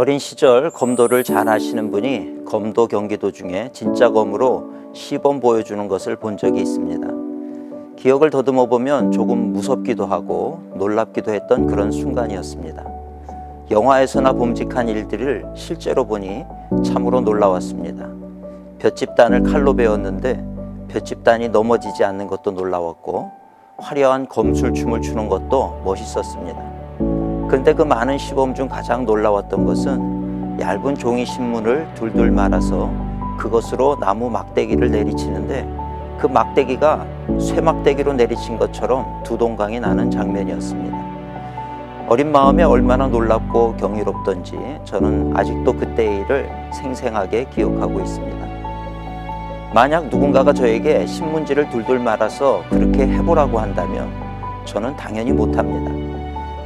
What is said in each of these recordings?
어린 시절 검도를 잘 하시는 분이 검도 경기 도중에 진짜 검으로 시범 보여주는 것을 본 적이 있습니다. 기억을 더듬어 보면 조금 무섭기도 하고 놀랍기도 했던 그런 순간이었습니다. 영화에서나 봄직한 일들을 실제로 보니 참으로 놀라웠습니다. 볏짚단을 칼로 베었는데 볏짚단이 넘어지지 않는 것도 놀라웠고 화려한 검술춤을 추는 것도 멋있었습니다. 그런데 그 많은 시범 중 가장 놀라웠던 것은 얇은 종이 신문을 둘둘 말아서 그것으로 나무 막대기를 내리치는데 그 막대기가 쇠막대기로 내리친 것처럼 두 동강이 나는 장면이었습니다. 어린 마음에 얼마나 놀랍고 경이롭던지 저는 아직도 그때의 일을 생생하게 기억하고 있습니다. 만약 누군가가 저에게 신문지를 둘둘 말아서 그렇게 해보라고 한다면 저는 당연히 못합니다.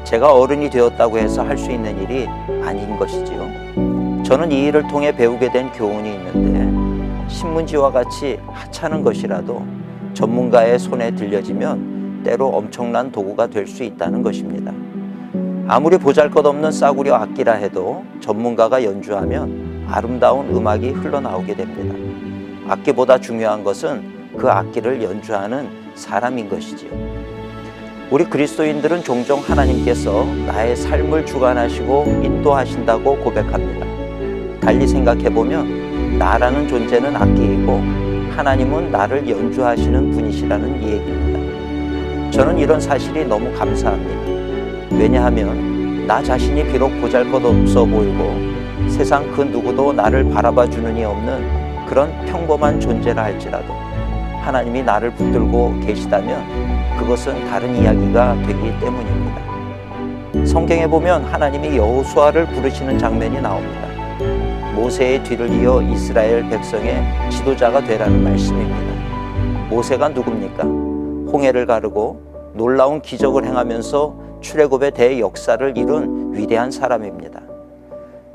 제가 어른이 되었다고 해서 할 수 있는 일이 아닌 것이지요. 저는 이 일을 통해 배우게 된 교훈이 있는데 신문지와 같이 하찮은 것이라도 전문가의 손에 들려지면 때로 엄청난 도구가 될 수 있다는 것입니다. 아무리 보잘것없는 싸구려 악기라 해도 전문가가 연주하면 아름다운 음악이 흘러나오게 됩니다. 악기보다 중요한 것은 그 악기를 연주하는 사람인 것이지요. 우리 그리스도인들은 종종 하나님께서 나의 삶을 주관하시고 인도하신다고 고백합니다. 달리 생각해보면 나라는 존재는 악기이고 하나님은 나를 연주하시는 분이시라는 얘기입니다. 저는 이런 사실이 너무 감사합니다. 왜냐하면 나 자신이 비록 보잘것없어 보이고 세상 그 누구도 나를 바라봐 주는 이 없는 그런 평범한 존재라 할지라도 하나님이 나를 붙들고 계시다면 그것은 다른 이야기가 되기 때문입니다. 성경에 보면 하나님이 여호수아를 부르시는 장면이 나옵니다. 모세의 뒤를 이어 이스라엘 백성의 지도자가 되라는 말씀입니다. 모세가 누굽니까? 홍해를 가르고 놀라운 기적을 행하면서 출애굽의 대역사를 이룬 위대한 사람입니다.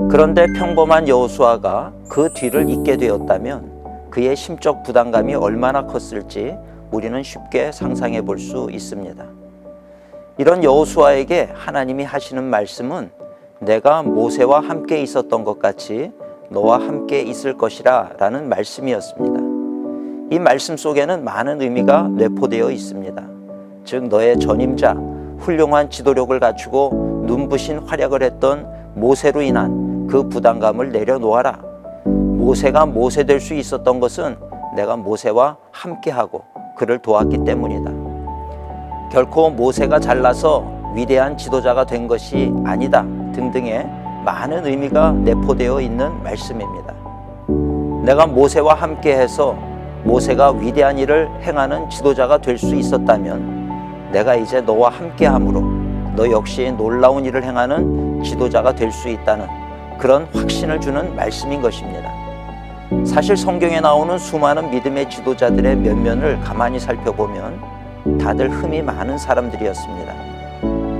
그런데 평범한 여호수아가 그 뒤를 잇게 되었다면 그의 심적 부담감이 얼마나 컸을지 우리는 쉽게 상상해 볼 수 있습니다. 이런 여호수아에게 하나님이 하시는 말씀은 내가 모세와 함께 있었던 것 같이 너와 함께 있을 것이라 라는 말씀이었습니다. 이 말씀 속에는 많은 의미가 내포되어 있습니다. 즉 너의 전임자, 훌륭한 지도력을 갖추고 눈부신 활약을 했던 모세로 인한 그 부담감을 내려놓아라. 모세가 모세 될 수 있었던 것은 내가 모세와 함께하고 그를 도왔기 때문이다. 결코 모세가 잘나서 위대한 지도자가 된 것이 아니다 등등의 많은 의미가 내포되어 있는 말씀입니다. 내가 모세와 함께해서 모세가 위대한 일을 행하는 지도자가 될 수 있었다면 내가 이제 너와 함께함으로 너 역시 놀라운 일을 행하는 지도자가 될 수 있다는 그런 확신을 주는 말씀인 것입니다. 사실 성경에 나오는 수많은 믿음의 지도자들의 면면을 가만히 살펴보면 다들 흠이 많은 사람들이었습니다.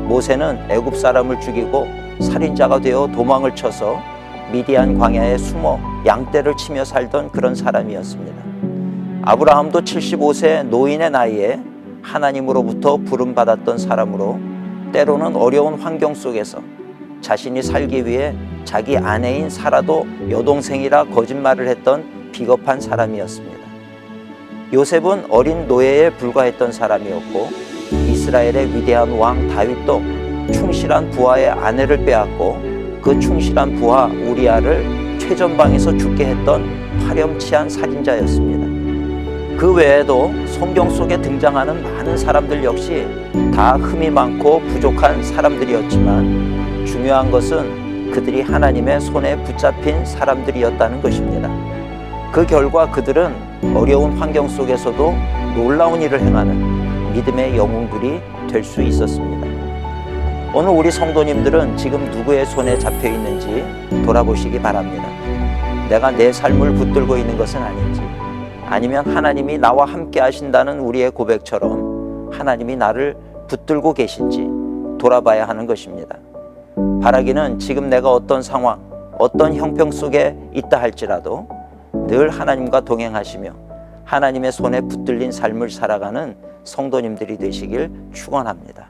모세는 애굽 사람을 죽이고 살인자가 되어 도망을 쳐서 미디안 광야에 숨어 양떼를 치며 살던 그런 사람이었습니다. 아브라함도 75세 노인의 나이에 하나님으로부터 부름받았던 사람으로 때로는 어려운 환경 속에서 자신이 살기 위해 자기 아내인 사라도 여동생이라 거짓말을 했던 비겁한 사람이었습니다. 요셉은 어린 노예에 불과했던 사람이었고 이스라엘의 위대한 왕 다윗도 충실한 부하의 아내를 빼앗고 그 충실한 부하 우리아를 최전방에서 죽게 했던 파렴치한 살인자였습니다. 그 외에도 성경 속에 등장하는 많은 사람들 역시 다 흠이 많고 부족한 사람들이었지만 중요한 것은 그들이 하나님의 손에 붙잡힌 사람들이었다는 것입니다. 그 결과 그들은 어려운 환경 속에서도 놀라운 일을 행하는 믿음의 영웅들이 될 수 있었습니다. 오늘 우리 성도님들은 지금 누구의 손에 잡혀 있는지 돌아보시기 바랍니다. 내가 내 삶을 붙들고 있는 것은 아닌지, 아니면 하나님이 나와 함께 하신다는 우리의 고백처럼 하나님이 나를 붙들고 계신지 돌아봐야 하는 것입니다. 바라기는 지금 내가 어떤 상황, 어떤 형편 속에 있다 할지라도 늘 하나님과 동행하시며 하나님의 손에 붙들린 삶을 살아가는 성도님들이 되시길 축원합니다.